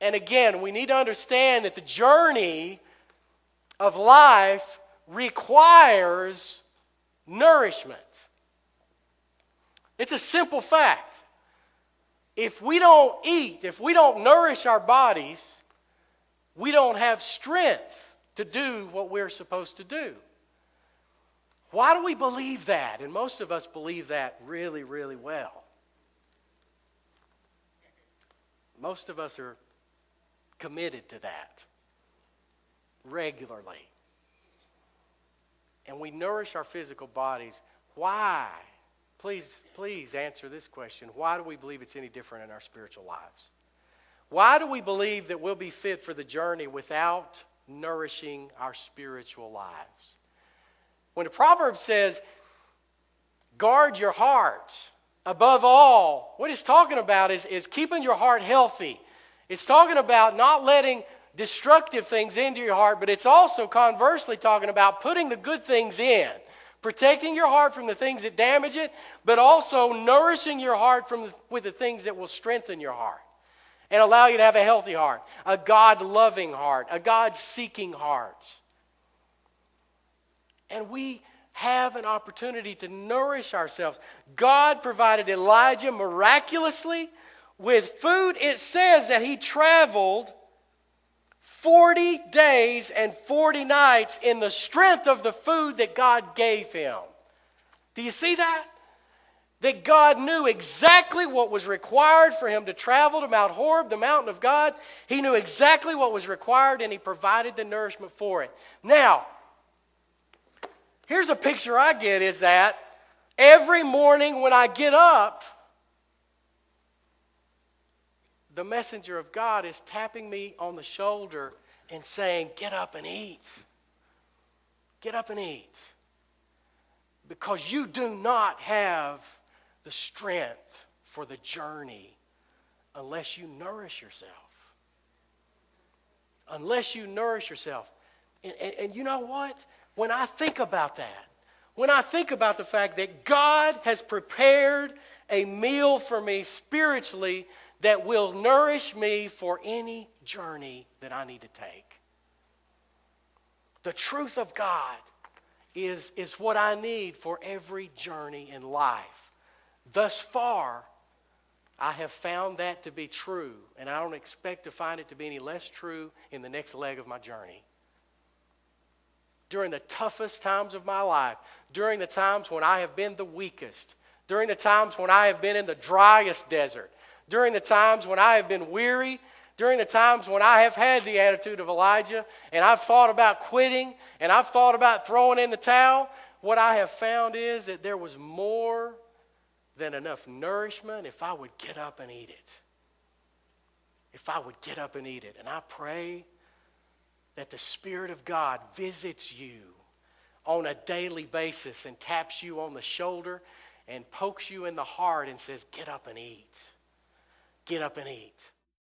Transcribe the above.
and again, we need to understand that the journey of life requires nourishment. It's a simple fact. If we don't eat, if we don't nourish our bodies, we don't have strength to do what we're supposed to do. Why do we believe that? And most of us believe that really, really well. Most of us are committed to that regularly. And we nourish our physical bodies. Why? Please answer this question. Why do we believe it's any different in our spiritual lives? Why do we believe that we'll be fit for the journey without nourishing our spiritual lives? When the proverb says, guard your heart, above all, what it's talking about is keeping your heart healthy. It's talking about not letting destructive things into your heart, but it's also conversely talking about putting the good things in. Protecting your heart from the things that damage it, but also nourishing your heart with the things that will strengthen your heart and allow you to have a healthy heart, a God-loving heart, a God-seeking heart. And we have an opportunity to nourish ourselves. God provided Elijah miraculously with food. It says that he traveled 40 days and 40 nights in the strength of the food that God gave him. Do you see that? That God knew exactly what was required for him to travel to Mount Horeb, the mountain of God. He knew exactly what was required, and he provided the nourishment for it. Now, here's a picture I get is that every morning when I get up, the messenger of God is tapping me on the shoulder and saying, get up and eat. Get up and eat. Because you do not have the strength for the journey unless you nourish yourself. Unless you nourish yourself. And you know what? When I think about that, when I think about the fact that God has prepared a meal for me spiritually that will nourish me for any journey that I need to take. The truth of God is what I need for every journey in life. Thus far, I have found that to be true, and I don't expect to find it to be any less true in the next leg of my journey. During the toughest times of my life, during the times when I have been the weakest, during the times when I have been in the driest desert, during the times when I have been weary, during the times when I have had the attitude of Elijah and I've thought about quitting and I've thought about throwing in the towel, what I have found is that there was more than enough nourishment if I would get up and eat it. If I would get up and eat it. And I pray that the Spirit of God visits you on a daily basis and taps you on the shoulder and pokes you in the heart and says, get up and eat. Get up and eat.